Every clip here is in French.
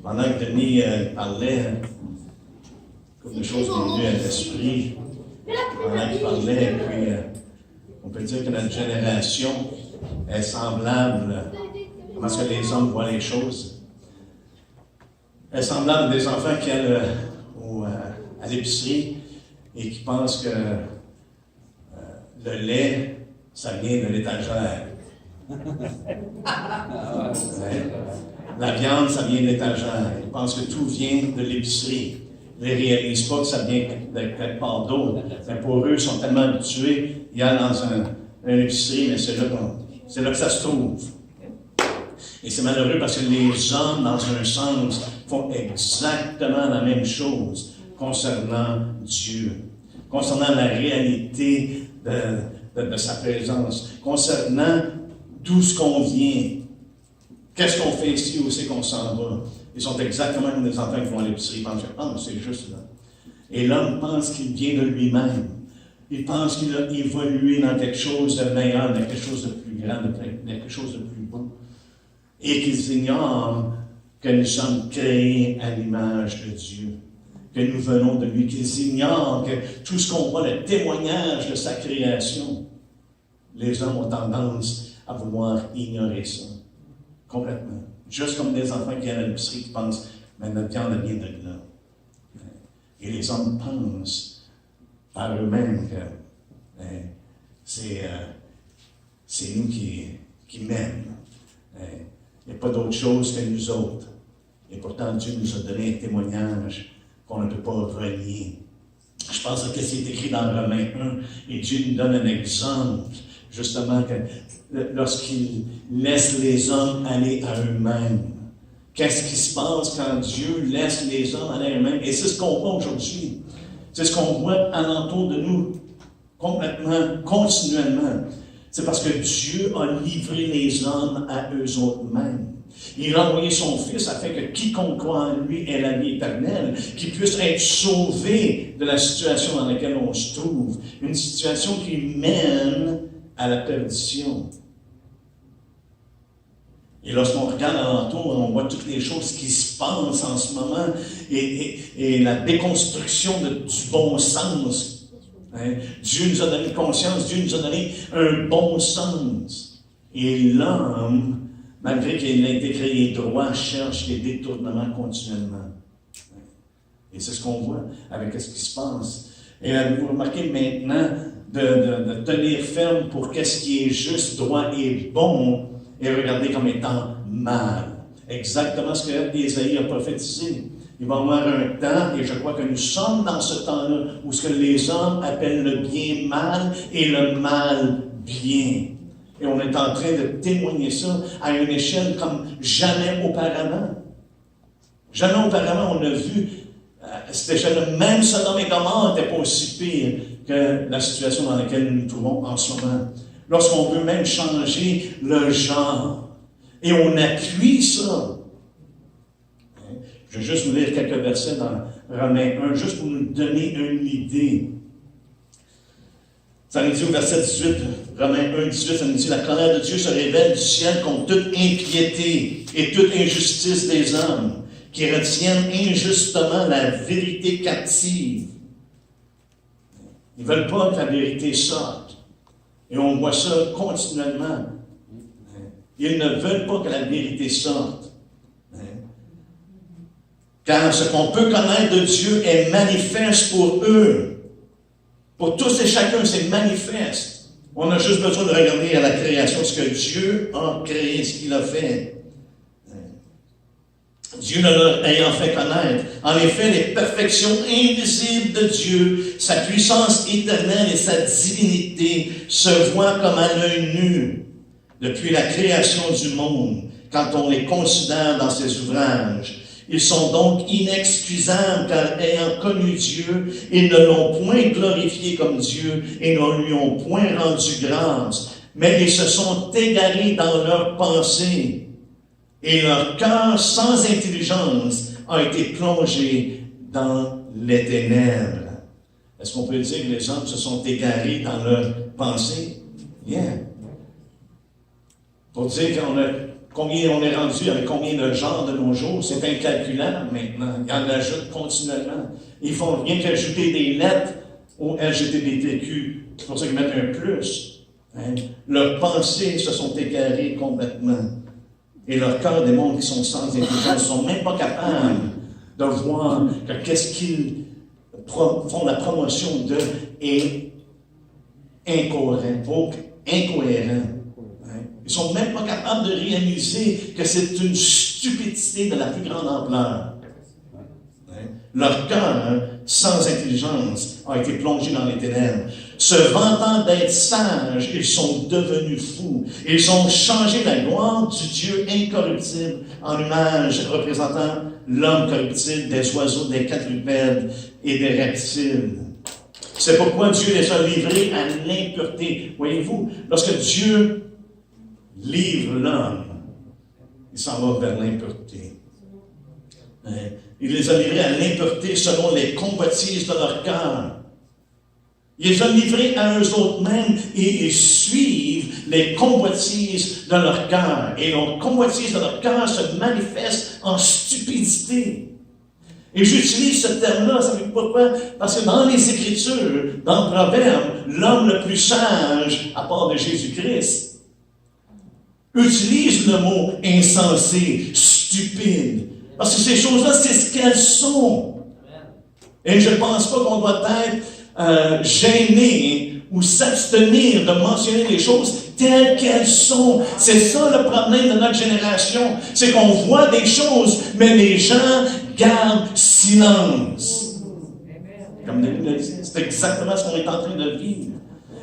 Pendant que Denis parlait, comme des choses qui sont venues à l'esprit, pendant qu'il parlait, puis on peut dire que notre génération est semblable à ce que les hommes voient les choses. Elle est semblable à des enfants qui allent à l'épicerie et qui pensent que le lait, ça vient de l'étagère. La viande, ça vient de l'étagère. Ils pensent que tout vient de l'épicerie. Ils ne réalisent pas que ça vient de quelque part d'autre. Mais pour eux, ils sont tellement habitués, ils allent dans une épicerie, mais c'est là que ça se trouve. Et c'est malheureux parce que les hommes, dans un sens, font exactement la même chose concernant Dieu, concernant la réalité de sa présence, concernant d'où ce qu'on vient. Qu'est-ce qu'on fait ici, où c'est qu'on s'en va? Ils sont exactement comme des enfants qui vont à l'épicerie. Ils pensent que c'est juste là. Et l'homme pense qu'il vient de lui-même. Il pense qu'il a évolué dans quelque chose de meilleur, dans quelque chose de plus grand, dans quelque chose de plus beau. Et qu'ils ignorent que nous sommes créés à l'image de Dieu, que nous venons de lui, qu'ils ignorent que tout ce qu'on voit, le témoignage de sa création, les hommes ont tendance à vouloir ignorer ça. Complètement. Juste comme des enfants qui viennent à l'épicerie qui pensent, mais notre viande vient de là. Et les hommes pensent par eux-mêmes que c'est nous qui mènent. Il n'y a pas d'autre chose que nous autres. Et pourtant, Dieu nous a donné un témoignage qu'on ne peut pas renier. Je pense que c'est écrit dans Romains 1, et Dieu nous donne un exemple, justement, que lorsqu'il laisse les hommes aller à eux-mêmes. Qu'est-ce qui se passe quand Dieu laisse les hommes aller à eux-mêmes? Et c'est ce qu'on voit aujourd'hui. C'est ce qu'on voit alentour de nous, complètement, continuellement. C'est parce que Dieu a livré les hommes à eux-mêmes. Il a envoyé son Fils afin que quiconque croit en lui ait la vie éternelle, qu'il puisse être sauvé de la situation dans laquelle on se trouve. Une situation qui mène à la perdition. Et lorsqu'on regarde alentour, on voit toutes les choses qui se passent en ce moment et la déconstruction du bon sens. Hein? Dieu nous a donné conscience, Dieu nous a donné un bon sens. Et l'homme, malgré qu'il a été créé droit, cherche des détournements continuellement. Et c'est ce qu'on voit avec ce qui se passe. Et vous remarquez maintenant de tenir ferme pour qu'est-ce qui est juste, droit et bon, et regardé comme étant mal. Exactement ce que Ésaïe a prophétisé. Il va y avoir un temps, et je crois que nous sommes dans ce temps-là, où ce que les hommes appellent le bien mal et le mal bien. Et on est en train de témoigner ça à une échelle comme jamais auparavant. Jamais auparavant, on a vu cette échelle-là. Même Sodome et Gomorrhe n'était pas aussi pire que la situation dans laquelle nous nous trouvons en ce moment. Lorsqu'on veut même changer le genre. Et on appuie ça. Je vais juste vous lire quelques versets dans Romains 1, juste pour nous donner une idée. Ça nous dit au verset 18, Romains 1, 18, ça nous dit « La colère de Dieu se révèle du ciel contre toute impiété et toute injustice des hommes, qui retiennent injustement la vérité captive. » Ils ne veulent pas que la vérité sorte. Et on voit ça continuellement. Ils ne veulent pas que la vérité sorte. Car ce qu'on peut connaître de Dieu est manifeste pour eux. Pour tous et chacun, c'est manifeste. On a juste besoin de regarder à la création ce que Dieu a créé, ce qu'il a fait. Dieu ne leur ayant fait connaître. En effet, les perfections invisibles de Dieu, sa puissance éternelle et sa divinité se voient comme à l'œil nu depuis la création du monde, quand on les considère dans ses ouvrages. Ils sont donc inexcusables, car ayant connu Dieu, ils ne l'ont point glorifié comme Dieu et ne lui ont point rendu grâce, mais ils se sont égarés dans leurs pensées. Et leur cœur sans intelligence a été plongé dans les ténèbres. Est-ce qu'on peut dire que les hommes se sont égarés dans leurs pensées? Bien. Pour dire qu'on a combien on est rendu avec combien de genres de nos jours, c'est incalculable maintenant. Il y en ajoute continuellement. Ils font rien qu'ajouter des lettres au LGBTQ. C'est pour ça qu'ils mettent un plus. Hein? Leurs pensées se sont égarées complètement. Et leur cœur démontre qu'ils sont sans intelligence. Ils ne sont même pas capables de voir que qu'est-ce qu'ils font la promotion de est incohérent. Ils ne sont même pas capables de réaliser que c'est une stupidité de la plus grande ampleur. Leur cœur, sans intelligence, a été plongé dans les ténèbres. Se vantant d'être sages, ils sont devenus fous. Ils ont changé la gloire du Dieu incorruptible en image représentant l'homme corruptible, des oiseaux, des quadrupèdes et des reptiles. C'est pourquoi Dieu les a livrés à l'impureté. Voyez-vous, lorsque Dieu livre l'homme, il s'en va vers l'impureté. Il les a livrés à l'impureté selon les convoitises de leur cœur. Il les a livrés à eux autres mêmes et ils suivent les convoitises de leur cœur. Et les convoitises de leur cœur se manifestent en stupidité. Et j'utilise ce terme-là, savez-vous pourquoi? Parce que dans les Écritures, dans le Proverbe, l'homme le plus sage, à part de Jésus-Christ, utilise le mot insensé, stupide. Parce que ces choses-là, c'est ce qu'elles sont. Et je ne pense pas qu'on doit être gêné ou s'abstenir de mentionner les choses telles qu'elles sont. C'est ça le problème de notre génération. C'est qu'on voit des choses, mais les gens gardent silence. Comme David l'a dit, c'est exactement ce qu'on est en train de vivre.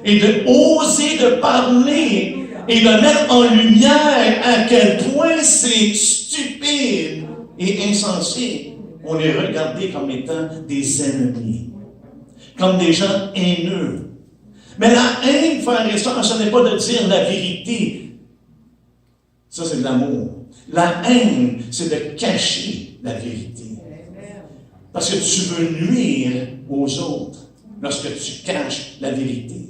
Et de oser de parler et de mettre en lumière à quel point c'est stupide et insensé. On est regardé comme étant des ennemis, comme des gens haineux. Mais la haine, frères et sœurs, ce n'est pas de dire la vérité. Ça, c'est de l'amour. La haine, c'est de cacher la vérité. Parce que tu veux nuire aux autres lorsque tu caches la vérité.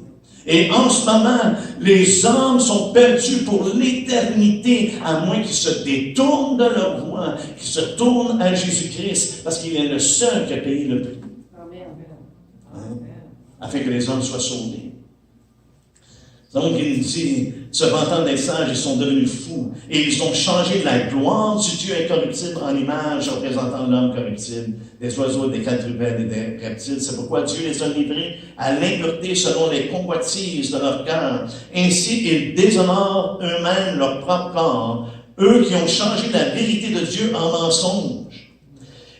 Et en ce moment, les hommes sont perdus pour l'éternité, à moins qu'ils se détournent de leur voie, qu'ils se tournent à Jésus-Christ, parce qu'il est le seul qui a payé le prix. Hein? Afin que les hommes soient sauvés. Donc, il dit, se vantant des sages, ils sont devenus fous, et ils ont changé la gloire du Dieu incorruptible en image représentant l'homme corruptible, des oiseaux, des quadrupèdes et des reptiles. C'est pourquoi Dieu les a livrés à l'impureté selon les convoitises de leur cœur. Ainsi, ils déshonorent eux-mêmes leur propre corps, eux qui ont changé la vérité de Dieu en mensonge.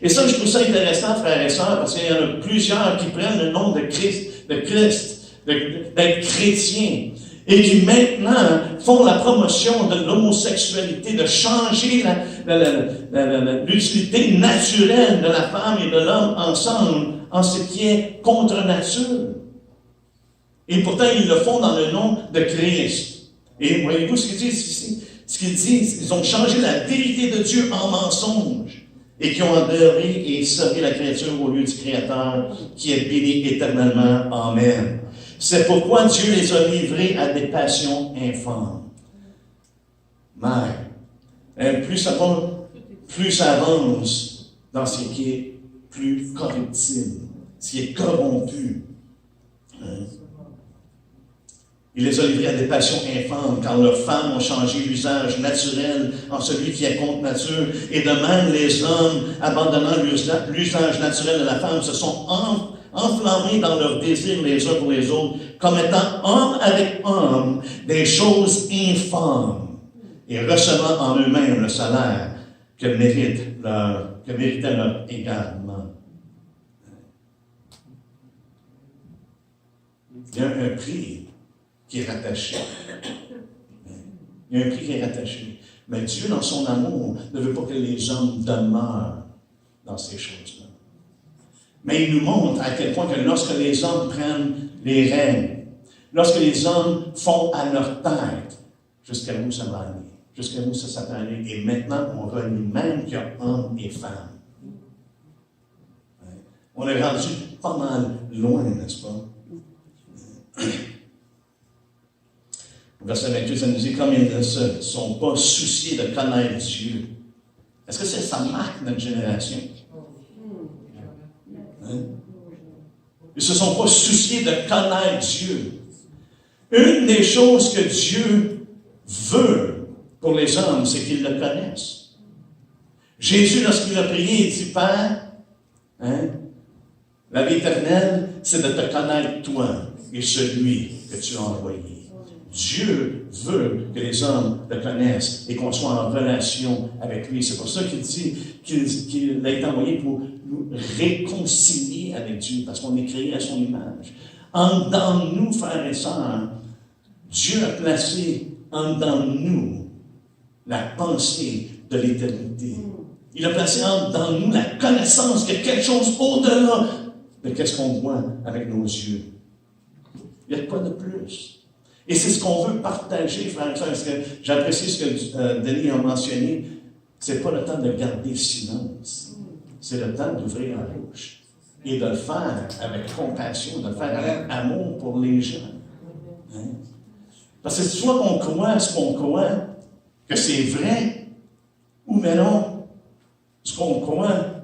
Et ça, je trouve ça intéressant, frères et sœurs, parce qu'il y en a plusieurs qui prennent le nom de Christ, d'être chrétiens, et qui maintenant font la promotion de l'homosexualité, de changer l'utilité naturelle de la femme et de l'homme ensemble en ce qui est contre nature. Et pourtant, ils le font dans le nom de Christ. Et voyez-vous ce qu'ils disent ici? Ce qu'ils disent, ils ont changé la vérité de Dieu en mensonge et qui ont adoré et servi la créature au lieu du Créateur qui est béni éternellement. Amen. C'est pourquoi Dieu les a livrés à des passions infâmes. Mais plus ça avance dans ce qui est plus corruptible, ce qui est corrompu. Il les a livrés à des passions infâmes, car leurs femmes ont changé l'usage naturel en celui qui est contre nature. Et de même, les hommes, abandonnant l'usage naturel de la femme, se sont enflammés dans leurs désirs les uns pour les autres, commettant homme avec homme des choses infâmes, et recevant en eux-mêmes le salaire que méritait leur égarement. Il y a un prix qui est rattaché. Il y a un prix qui est rattaché. Mais Dieu, dans son amour, ne veut pas que les hommes demeurent dans ces choses-là. Mais il nous montre à quel point que lorsque les hommes prennent les rênes, lorsque les hommes font à leur tête, jusqu'à où ça va aller, jusqu'à où ça peut aller. Et maintenant, on renie même qu'il y a hommes et femmes. On est rendu pas mal loin, n'est-ce pas? Verset 28, ça nous dit, comme ils ne se sont pas souciés de connaître Dieu. Est-ce que ça marque notre génération? Hein? Ils ne se sont pas souciés de connaître Dieu. Une des choses que Dieu veut pour les hommes, c'est qu'ils le connaissent. Jésus, lorsqu'il a prié, il dit, Père, hein, la vie éternelle, c'est de te connaître toi et celui que tu as envoyé. Dieu veut que les hommes le connaissent et qu'on soit en relation avec lui. C'est pour ça qu'il dit qu'il a été envoyé pour nous réconcilier avec Dieu, parce qu'on est créé à son image. En dedans de nous, frères et sœurs, Dieu a placé en dedans de nous la pensée de l'éternité. Il a placé en dedans de nous la connaissance qu'il y a quelque chose au-delà de qu'est-ce qu'on voit avec nos yeux. Il n'y a pas de plus. Et c'est ce qu'on veut partager, frères et sœurs, parce que j'apprécie ce que Denis a mentionné. C'est pas le temps de garder silence. C'est le temps d'ouvrir la bouche et de le faire avec compassion, de le faire avec amour pour les gens. Hein? Parce que soit on croit ce qu'on croit, que c'est vrai, ou mais non, ce qu'on croit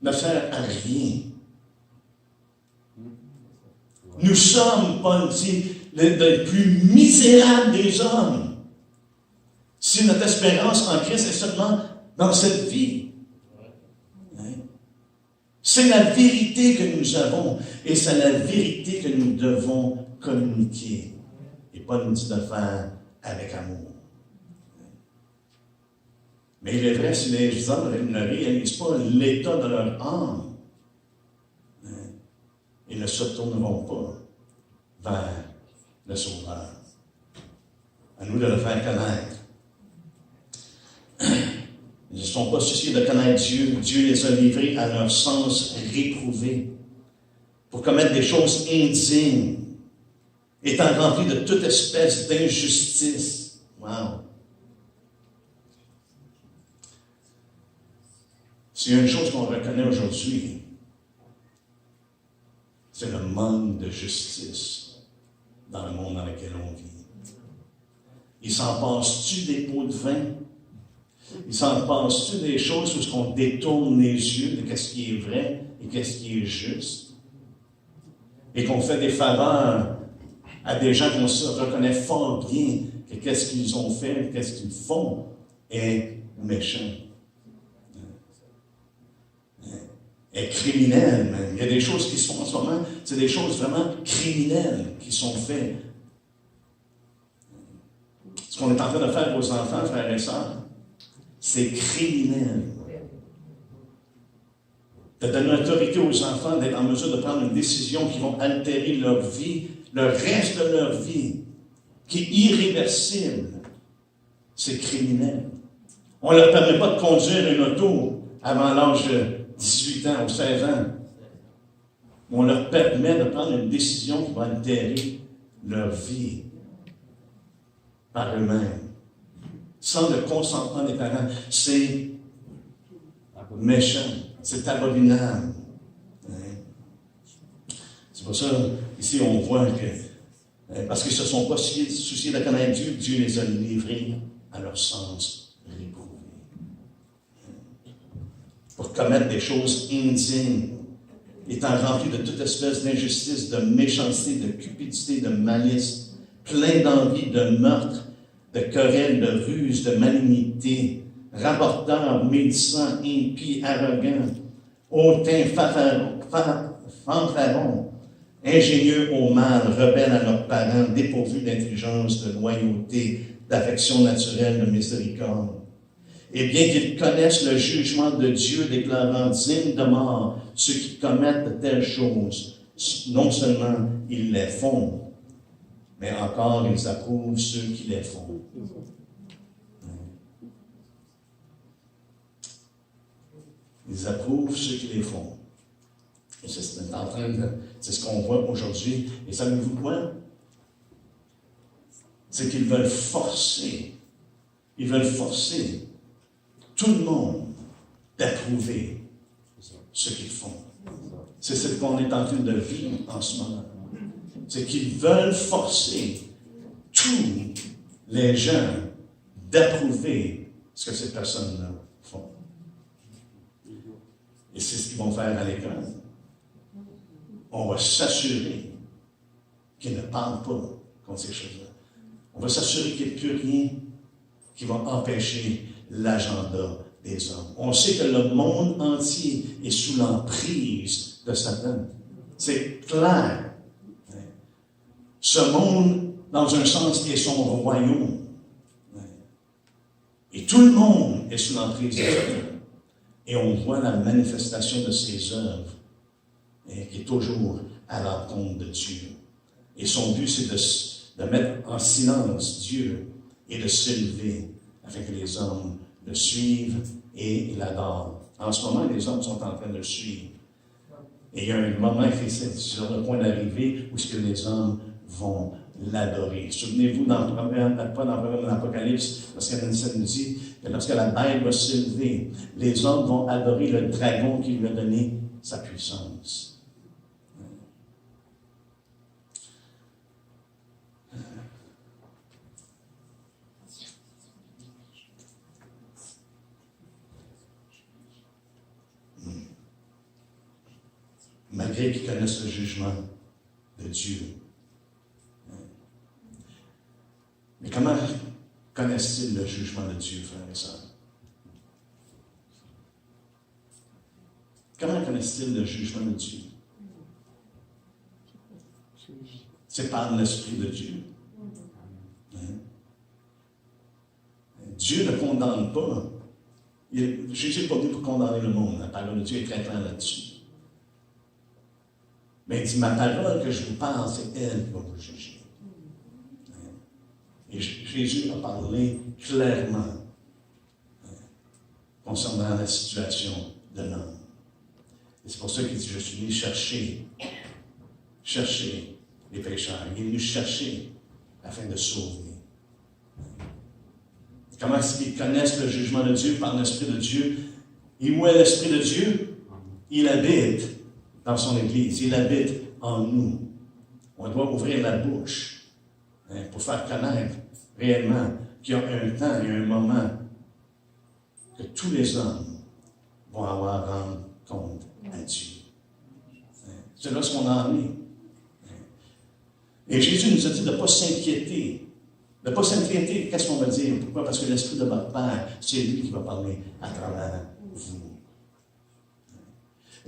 ne sert à rien. Nous sommes, Paul dit, les plus misérables des hommes. Si notre espérance en Christ est seulement dans cette vie. Hein? C'est la vérité que nous avons et c'est la vérité que nous devons communiquer. Et Paul nous dit de le faire avec amour. Mais il est vrai, si les hommes ne réalisent pas l'état de leur âme, hein, ils ne se tourneront pas vers le Sauveur. À nous de le faire connaître. Ils ne sont pas souciés de connaître Dieu. Dieu les a livrés à leur sens réprouvé pour commettre des choses indignes, étant remplis de toute espèce d'injustice. Wow! S'il y a une chose qu'on reconnaît aujourd'hui, c'est le manque de justice dans le monde dans lequel on vit. Il s'en passe-tu des pots de vin? Il s'en passe-tu des choses où on détourne les yeux de ce qui est vrai et qu'est-ce qui est juste? Et qu'on fait des faveurs à des gens qu'on se reconnaît fort bien que qu'est-ce qu'ils ont fait, qu'est-ce qu'ils font est méchant. Est criminel même. Il y a des choses qui se font en ce moment, c'est des choses vraiment criminelles qui sont faites. Ce qu'on est en train de faire aux enfants, frères et sœurs, c'est criminel. De donner l'autorité aux enfants d'être en mesure de prendre une décision qui va altérer leur vie, le reste de leur vie, qui est irréversible. C'est criminel. On ne leur permet pas de conduire une auto avant l'âge de 18 ans ou 16 ans. On leur permet de prendre une décision qui va altérer leur vie par eux-mêmes. Sans le consentement des parents. C'est méchant. C'est abominable. C'est pour ça, ici, on voit que, parce qu'ils ne se sont pas souciés de connaître Dieu, Dieu les a livrés à leur sens réprouvé. Pour commettre des choses indignes, étant remplis de toute espèce d'injustice, de méchanceté, de cupidité, de malice, plein d'envie, de meurtre, de querelles, de ruse, de malignité, rapporteurs, médisants, impies, arrogants, hautains, fanfarons, ingénieux au mal, rebelles à leurs parents, dépourvus d'intelligence, de loyauté, d'affection naturelle, de miséricorde. Et bien qu'ils connaissent le jugement de Dieu, déclarant dignes de mort ceux qui commettent de telles choses, non seulement ils les font, mais encore ils approuvent ceux qui les font. Ils approuvent ceux qui les font. Et c'est ce qu'on voit aujourd'hui. Et savez-vous quoi? C'est qu'ils veulent forcer. Ils veulent forcer tout le monde d'approuver ce qu'ils font. C'est ce qu'on est en train de vivre en ce moment. C'est qu'ils veulent forcer tout tous les gens d'approuver ce que ces personnes-là font. Et c'est ce qu'ils vont faire à l'école. On va s'assurer qu'ils ne parlent pas contre ces choses-là. On va s'assurer qu'il n'y ait plus rien qui va empêcher l'agenda des hommes. On sait que le monde entier est sous l'emprise de Satan. C'est clair. Ce monde, dans un sens, est son royaume. Et tout le monde est sous l'emprise de Satan. Et on voit la manifestation de ses œuvres, qui est toujours à l'encontre de Dieu. Et son but, c'est de mettre en silence Dieu et de s'élever afin que les hommes le suivent et l'adorent. En ce moment, les hommes sont en train de le suivre. Et il y a un moment qui est sur le point d'arriver où que les hommes vont l'adorer. Souvenez-vous, pas dans le problème de l'Apocalypse, lorsqu'Ananias nous dit que lorsque la bête va s'élever, les hommes vont adorer le dragon qui lui a donné sa puissance. Malgré qu'ils connaissent le jugement de Dieu. Mais comment connaissent-ils le jugement de Dieu, frères et sœurs? Comment connaissent-ils le jugement de Dieu? C'est par l'Esprit de Dieu. Dieu ne condamne pas. Jésus n'est pas venu pour condamner le monde. La parole de Dieu est très claire là-dessus. Mais il dit, ma parole que je vous parle, c'est elle qui va vous juger. Et Jésus a parlé clairement concernant la situation de l'homme. Et c'est pour ça qu'il dit, je suis venu chercher les pécheurs. Il est venu chercher afin de sauver. Comment est-ce qu'ils connaissent le jugement de Dieu? Par l'Esprit de Dieu. Et où est l'Esprit de Dieu? Il habite dans son Église. Il habite en nous. On doit ouvrir la bouche pour faire connaître réellement qu'il y a un temps et un moment que tous les hommes vont avoir à rendre compte à Dieu. C'est là ce qu'on en est. Et Jésus nous a dit de ne pas s'inquiéter. De ne pas s'inquiéter, qu'est-ce qu'on va dire? Pourquoi? Parce que l'Esprit de votre Père, c'est lui qui va parler à travers vous.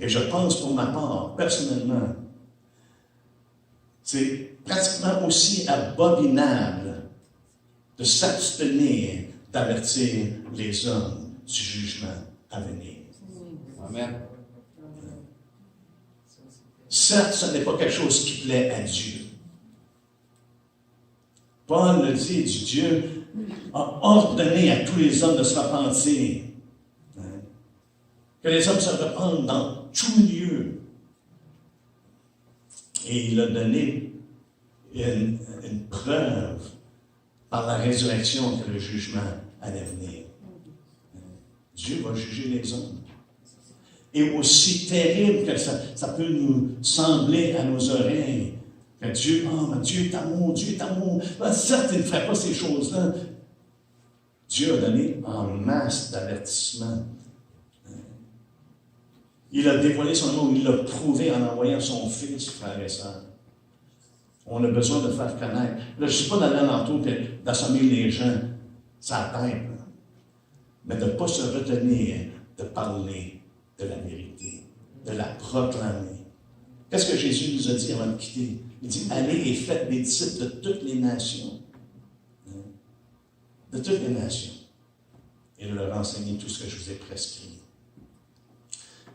Et je pense pour ma part, personnellement, c'est pratiquement aussi abominable de s'abstenir d'avertir les hommes du jugement à venir. Amen. Certes, ce n'est pas quelque chose qui plaît à Dieu. Paul le dit, Dieu a ordonné à tous les hommes de se repentir. Que les hommes se repentent dans tout lieu. Et il a donné une preuve par la résurrection que le jugement allait venir. Dieu va juger les hommes. Et aussi terrible que ça peut nous sembler à nos oreilles, que Dieu, Dieu est amour, Dieu est amour. Certes, il ne ferait pas ces choses-là. Dieu a donné en masse d'avertissements. Il a dévoilé son amour, il l'a prouvé en envoyant son Fils, frères et sœurs. On a besoin de faire connaître. Là, je ne suis pas dans l'alentour d'assommer les gens, ça tête, mais de ne pas se retenir de parler de la vérité, de la proclamer. Qu'est-ce que Jésus nous a dit avant de quitter? Il dit, allez et faites des disciples de toutes les nations. De toutes les nations. Et de leur enseigner tout ce que je vous ai prescrit.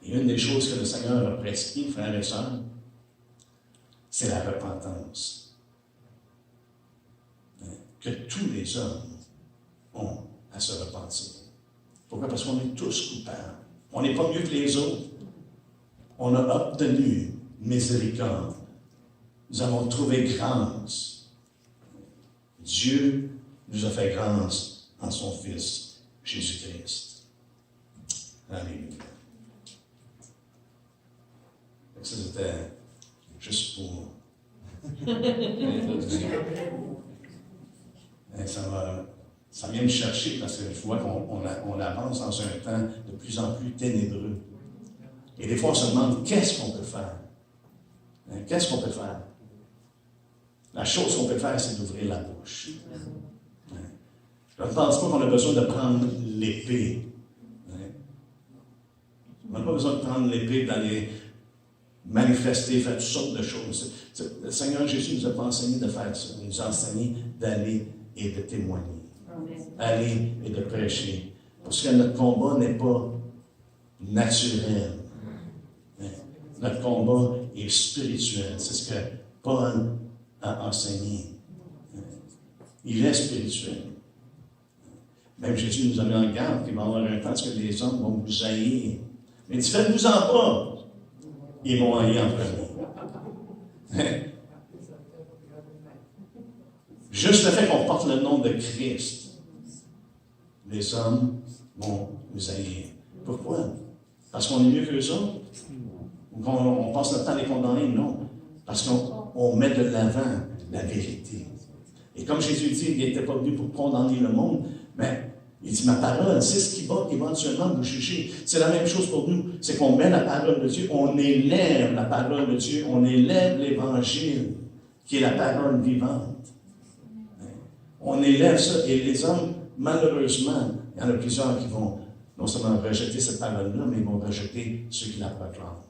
Et une des choses que le Seigneur a prescrit, frères et sœurs, c'est la repentance. Que tous les hommes ont à se repentir. Pourquoi? Parce qu'on est tous coupables. On n'est pas mieux que les autres. On a obtenu miséricorde. Nous avons trouvé grâce. Dieu nous a fait grâce en son Fils, Jésus-Christ. Alléluia. Ça, c'était juste pour... Et ça vient me chercher parce que je vois qu'on avance dans un temps de plus en plus ténébreux. Et des fois, on se demande qu'est-ce qu'on peut faire. Qu'est-ce qu'on peut faire? La chose qu'on peut faire, c'est d'ouvrir la bouche. Je ne pense pas qu'on a besoin de prendre l'épée. On n'a pas besoin de prendre l'épée, d'aller manifester, faire toutes sortes de choses. Le Seigneur Jésus ne nous a pas enseigné de faire ça. Il nous a enseigné d'aller et de témoigner. Aller et de prêcher. Parce que notre combat n'est pas naturel. Notre combat est spirituel. C'est ce que Paul a enseigné. Il est spirituel. Même Jésus nous a mis en garde qu'il va y avoir un temps où les hommes vont vous haïr. Mais il dit, faites-vous-en pas. Ils vont haïr en premier. Juste le fait qu'on porte le nom de Christ, les hommes vont nous haïr. Pourquoi? Parce qu'on est mieux qu'eux autres? Ou qu'on passe notre temps à les condamner? Non. Parce qu'on met de l'avant la vérité. Et comme Jésus dit, il n'était pas venu pour condamner le monde, mais il dit, ma parole, c'est ce qui va éventuellement vous juger. C'est la même chose pour nous. C'est qu'on met la parole de Dieu, on élève la parole de Dieu, on élève l'Évangile, qui est la parole vivante. On élève ça, et les hommes, malheureusement, il y en a plusieurs qui vont non seulement rejeter cette parole-là, mais ils vont rejeter ceux qui la proclament.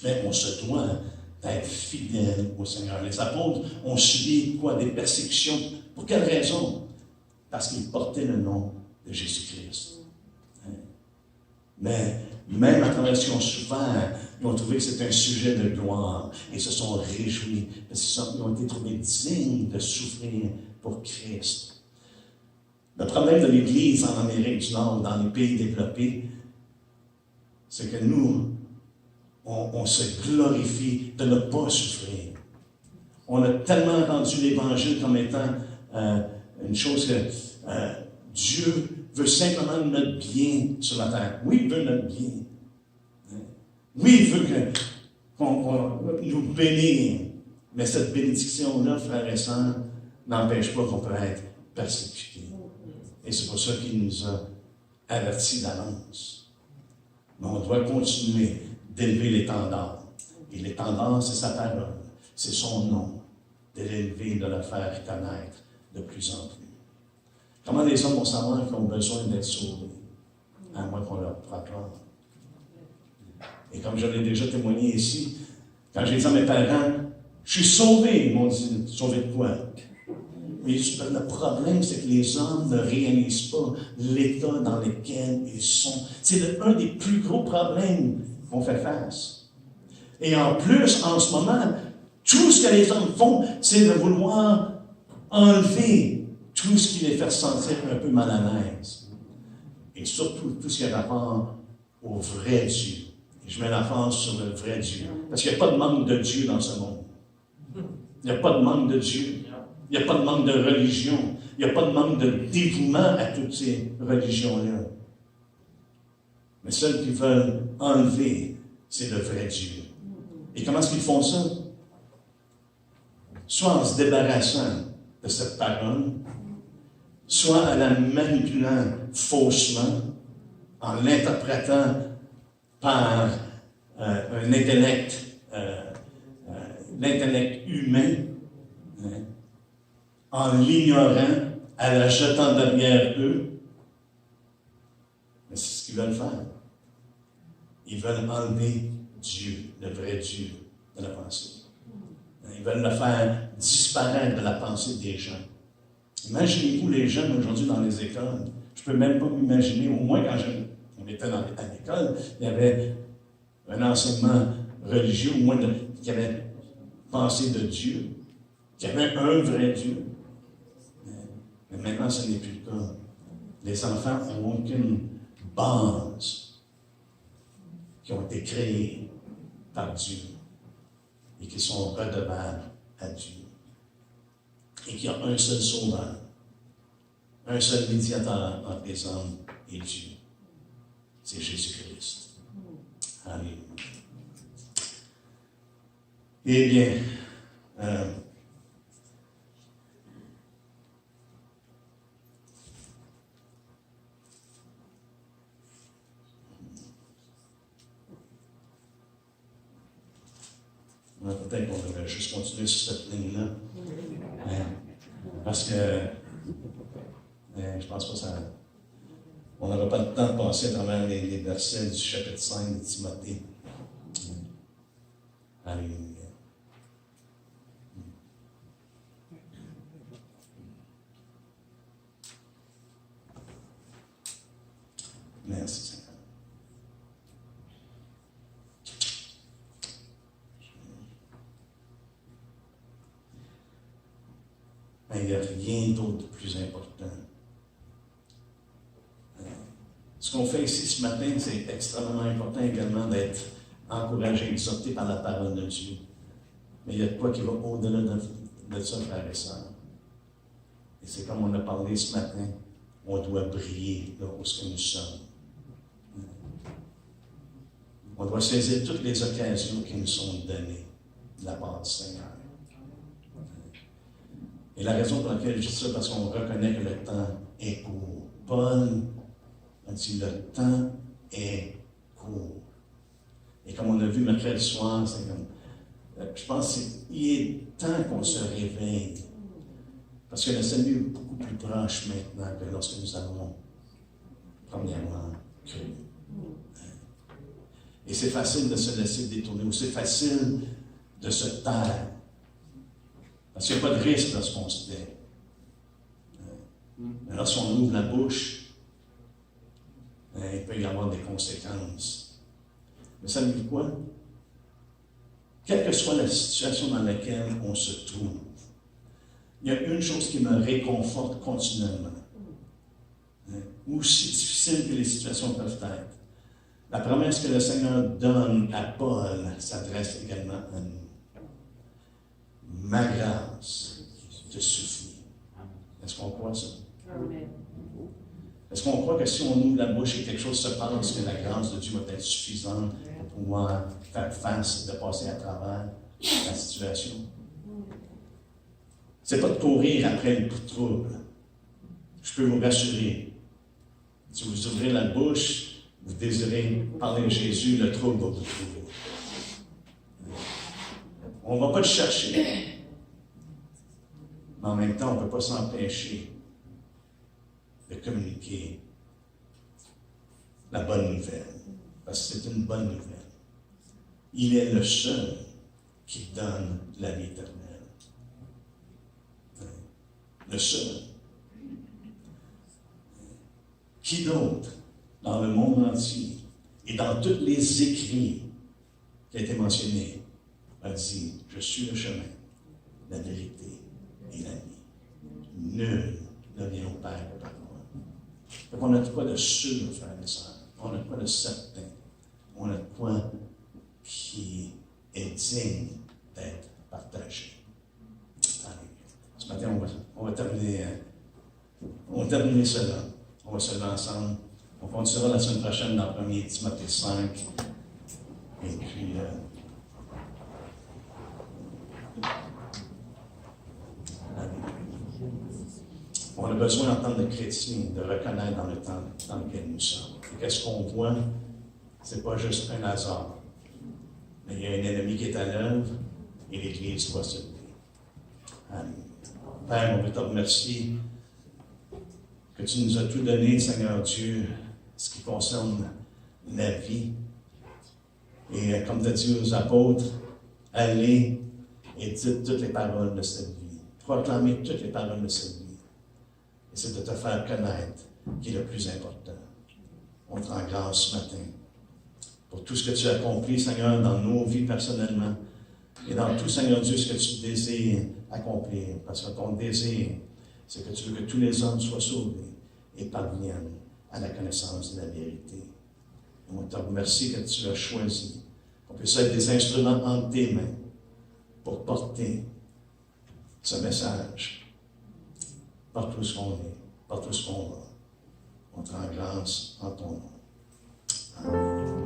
Mais on se doit d'être fidèle au Seigneur. Les apôtres ont subi quoi? Des persécutions. Pour quelle raison? Parce qu'ils portaient le nom de Jésus-Christ. Mais même à travers ce qu'ils ont souffert, ils ont trouvé que c'était un sujet de gloire et se sont réjouis parce qu'ils ont été trouvés dignes de souffrir pour Christ. Le problème de l'Église en Amérique du Nord, dans les pays développés, c'est que nous, on se glorifie de ne pas souffrir. On a tellement rendu l'Évangile comme étant une chose que Dieu veut simplement notre bien sur la terre. Oui, il veut notre bien. Oui, il veut qu'on nous bénisse. Mais cette bénédiction-là, frères et sœurs, n'empêche pas qu'on peut être persécuté. Et c'est pour ça qu'il nous a avertis d'avance. Mais on doit continuer d'élever l'étendard. Et l'étendard, c'est sa parole, c'est son nom, de l'élever, de le faire connaître de plus en plus. Comment les hommes vont savoir qu'ils ont besoin d'être sauvés? À moins qu'on leur proclame. Et comme je l'ai déjà témoigné ici, quand j'ai dit à mes parents, je suis sauvé, ils m'ont dit, sauvé de quoi? Mais le problème, c'est que les hommes ne réalisent pas l'état dans lequel ils sont. C'est un des plus gros problèmes qu'on fait face. Et en plus, en ce moment, tout ce que les hommes font, c'est de vouloir enlever tout ce qui les fait sentir un peu mal à l'aise. Et surtout, tout ce qui a rapport au vrai Dieu. Et je mets l'emphase sur le vrai Dieu. Parce qu'il n'y a pas de manque de Dieu dans ce monde. Il n'y a pas de manque de Dieu. Il n'y a pas de manque de religion. Il n'y a pas de manque de dévouement à toutes ces religions-là. Mais ceux qui veulent enlever, c'est le vrai Dieu. Et comment est-ce qu'ils font ça? Soit en se débarrassant de cette parole, soit en la manipulant faussement, en l'interprétant par l'intellect humain, en l'ignorant, en la jetant derrière eux. Mais c'est ce qu'ils veulent faire. Ils veulent enlever Dieu, le vrai Dieu, de la pensée. Ils veulent le faire disparaître de la pensée des gens. Imaginez-vous les jeunes aujourd'hui dans les écoles. Je ne peux même pas m'imaginer, au moins quand on était à l'école, il y avait un enseignement religieux, au moins qui avait pensé de Dieu, qui avait un vrai Dieu. Mais maintenant, ce n'est plus le cas. Les enfants n'ont aucune base qui ont été créées par Dieu et qui sont redevables à Dieu. Et qu'il y a un seul sauveur, un seul médiateur entre les hommes et Dieu. C'est Jésus-Christ. Alléluia. Eh bien, peut-être qu'on devrait juste continuer sur cette ligne-là. Parce que je pense pas que ça. On n'aura pas le temps de passer à travers les versets du chapitre 5 de Timothée. Alléluia. Merci Seigneur. Mais il n'y a rien d'autre de plus important. Ce qu'on fait ici ce matin, c'est extrêmement important également d'être encouragé, exhorté par la parole de Dieu. Mais il y a de quoi qui va au-delà de ça, frères et sœurs. Et c'est comme on a parlé ce matin, on doit briller là où nous sommes. On doit saisir toutes les occasions qui nous sont données de la part du Seigneur. Et la raison pour laquelle je dis ça, parce qu'on reconnaît que le temps est court. Paul a dit, le temps est court. Et comme on a vu mercredi soir, c'est comme, je pense qu'il est temps qu'on se réveille. Parce que le salut est beaucoup plus proche maintenant que lorsque nous avons, premièrement, cru. Et c'est facile de se laisser détourner, ou c'est facile de se taire. Parce qu'il n'y a pas de risque lorsqu'on se tait. Mais lorsqu'on ouvre la bouche, il peut y avoir des conséquences. Mais savez-vous quoi? Quelle que soit la situation dans laquelle on se trouve, il y a une chose qui me réconforte continuellement. Aussi difficile que les situations peuvent être. La promesse que le Seigneur donne à Paul s'adresse également à nous. Ma grâce te suffit. Est-ce qu'on croit ça? Amen. Est-ce qu'on croit que si on ouvre la bouche et quelque chose se passe, que la grâce de Dieu va être suffisante pour pouvoir faire face, de passer à travers la situation? C'est pas de courir après le trouble. Je peux vous rassurer. Si vous ouvrez la bouche, vous désirez parler de Jésus, le trouble va vous trouver. On ne va pas le chercher. Mais en même temps, on ne peut pas s'empêcher de communiquer la bonne nouvelle. Parce que c'est une bonne nouvelle. Il est le seul qui donne la vie éternelle. Le seul. Qui d'autre, dans le monde entier, et dans tous les écrits qui ont été mentionnés, a dit, je suis le chemin, la vérité et la vie. Nul ne vient au Père que par moi. Donc on a de quoi de sûr, frères et sœurs. On a de quoi de certain. On a de quoi qui est digne d'être partagé. Allez. Ce matin, on va terminer cela. On va se lever ensemble. On continuera la semaine prochaine dans 1 Timothée 5. Et puis, on a besoin d'entendre de chrétiens, de reconnaître dans le temps dans lequel nous sommes. Et qu'est-ce qu'on voit? Ce n'est pas juste un hasard. Mais il y a un ennemi qui est à l'œuvre et l'Église doit se lever. Amen. Père, on veut te remercier que tu nous as tout donné, Seigneur Dieu, ce qui concerne la vie. Et comme tu as dit aux apôtres, allez et dites toutes les paroles de cette vie. Proclamez toutes les paroles de cette vie. Et c'est de te faire connaître qui est le plus important. On te rend grâce ce matin pour tout ce que tu as accompli, Seigneur, dans nos vies personnellement et dans tout, Seigneur Dieu, ce que tu désires accomplir. Parce que ton désir, c'est que tu veux que tous les hommes soient sauvés et parviennent à la connaissance de la vérité. Et on te remercie que tu as choisi qu'on puisse être des instruments entre tes mains pour porter ce message partout où on est, partout où on va. On te rend grâce en ton nom. Amen.